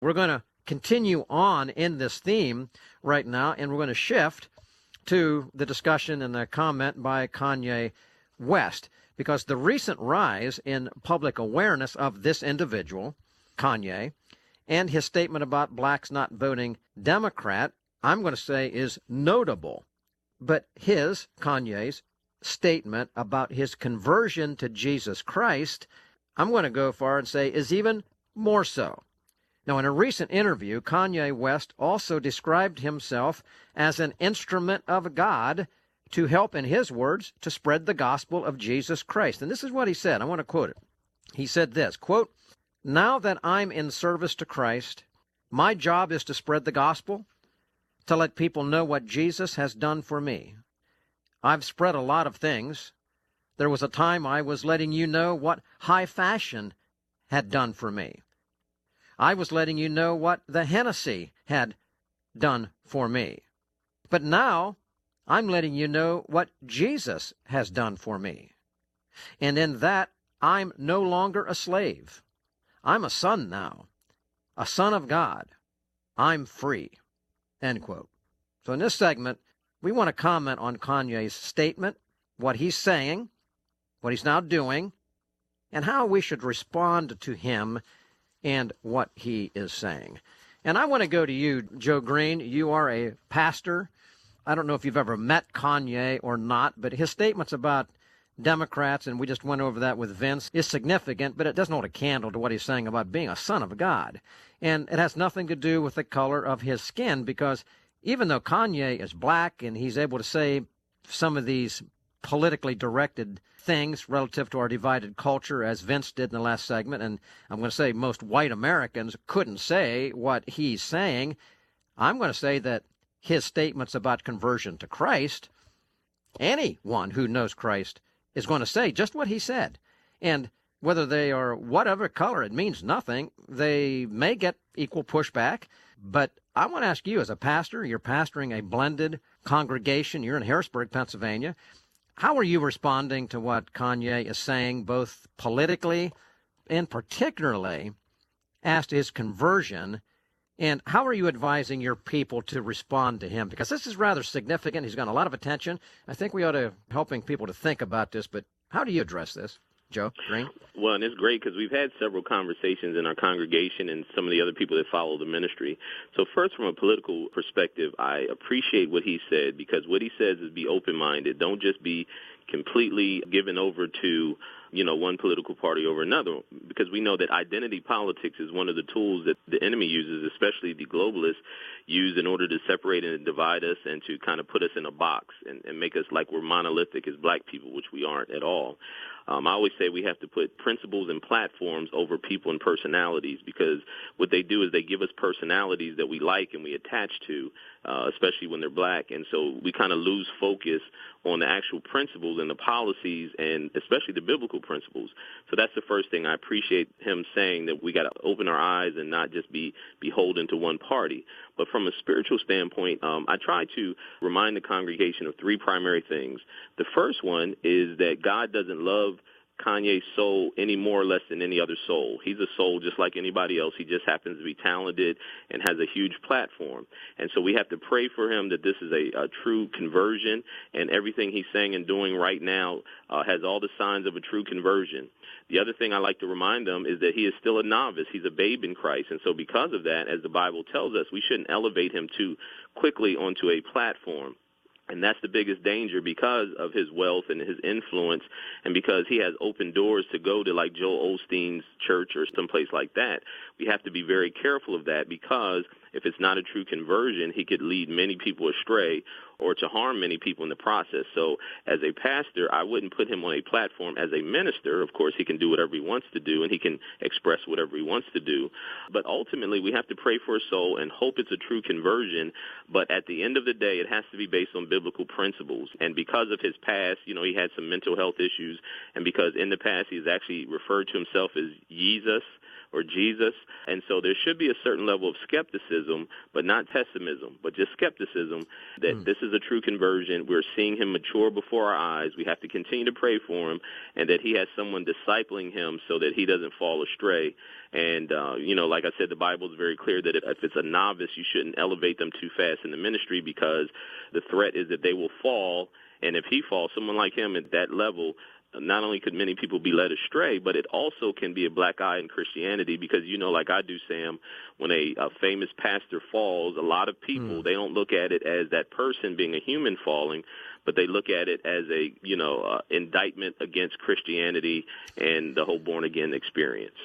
We're going to continue on in this theme right now, and we're going to shift to the discussion and the comment by Kanye West, because the recent rise in public awareness of this individual, Kanye, and his statement about blacks not voting Democrat, I'm going to say is notable. But Kanye's statement about his conversion to Jesus Christ, I'm going to go far and say is even more so. Now, in a recent interview, Kanye West also described himself as an instrument of God to help, in his words, to spread the gospel of Jesus Christ. And this is what he said. I want to quote it. He said this, quote, "Now that I'm in service to Christ, my job is to spread the gospel, to let people know what Jesus has done for me. I've spread a lot of things. There was a time I was letting you know what high fashion had done for me. I was letting you know what the Hennessy had done for me. But now I'm letting you know what Jesus has done for me. And in that, I'm no longer a slave. I'm a son now, a son of God. I'm free." End quote. So in this segment, we want to comment on Kanye's statement, what he's saying, what he's now doing, and how we should respond to him and what he is saying. And I want to go to you, Joe Green. You are a pastor. I don't know if you've ever met Kanye or not, but his statements about Democrats, and we just went over that with Vince, is significant, but it doesn't hold a candle to what he's saying about being a son of God. And it has nothing to do with the color of his skin, because even though Kanye is black and he's able to say some of these politically directed things relative to our divided culture, as Vince did in the last segment, and I'm going to say most white Americans couldn't say what he's saying, I'm going to say that his statements about conversion to Christ, anyone who knows Christ is going to say just what he said. And whether they are whatever color, it means nothing. They may get equal pushback, but I want to ask you, as a pastor, you're pastoring a blended congregation. You're in Harrisburg, Pennsylvania. How are you responding to what Kanye is saying, both politically and particularly as to his conversion? And how are you advising your people to respond to him? Because this is rather significant. He's gotten a lot of attention. I think we ought to helping people to think about this. But how do you address this, Joe Green? Well, and it's great because we've had several conversations in our congregation and some of the other people that follow the ministry. So first, from a political perspective, I appreciate what he said, because what he says is be open-minded. Don't just be completely given over to one political party over another, because we know that identity politics is one of the tools that the enemy uses, especially the globalists use, in order to separate and divide us and to kind of put us in a box and make us like we're monolithic as black people, which we aren't at all. I always say we have to put principles and platforms over people and personalities, because what they do is they give us personalities that we like and we attach to, especially when they're black. And so we kind of lose focus on the actual principles and the policies, and especially the biblical principles. So that's the first thing. I appreciate him saying that we got to open our eyes and not just be beholden to one party. But from a spiritual standpoint, I try to remind the congregation of three primary things. The first one is that God doesn't love Kanye's soul any more or less than any other soul. He's a soul just like anybody else. He just happens to be talented and has a huge platform. And so we have to pray for him that this is a true conversion, and everything he's saying and doing right now has all the signs of a true conversion. The other thing I like to remind them is that he is still a novice. He's a babe in Christ. And so because of that, as the Bible tells us, we shouldn't elevate him too quickly onto a platform. And that's the biggest danger, because of his wealth and his influence, and because he has open doors to go to like Joel Osteen's church or someplace like that. We have to be very careful of that, because if it's not a true conversion, he could lead many people astray or to harm many people in the process. So as a pastor, I wouldn't put him on a platform. As a minister, of course, he can do whatever he wants to do, and he can express whatever he wants to do. But ultimately, we have to pray for his soul and hope it's a true conversion. But at the end of the day, it has to be based on biblical principles. And because of his past, he had some mental health issues, and because in the past he's actually referred to himself as Jesus, or Jesus. And so there should be a certain level of skepticism, but not pessimism, but just skepticism that this is a true conversion. We're seeing him mature before our eyes. We have to continue to pray for him, and that he has someone discipling him so that he doesn't fall astray. And, like I said, the Bible is very clear that if it's a novice, you shouldn't elevate them too fast in the ministry, because the threat is that they will fall. And if he falls, someone like him at that level, not only could many people be led astray, but it also can be a black eye in Christianity, because, like I do, Sam, when a famous pastor falls, a lot of people, they don't look at it as that person being a human falling, but they look at it as a, indictment against Christianity and the whole born-again experience.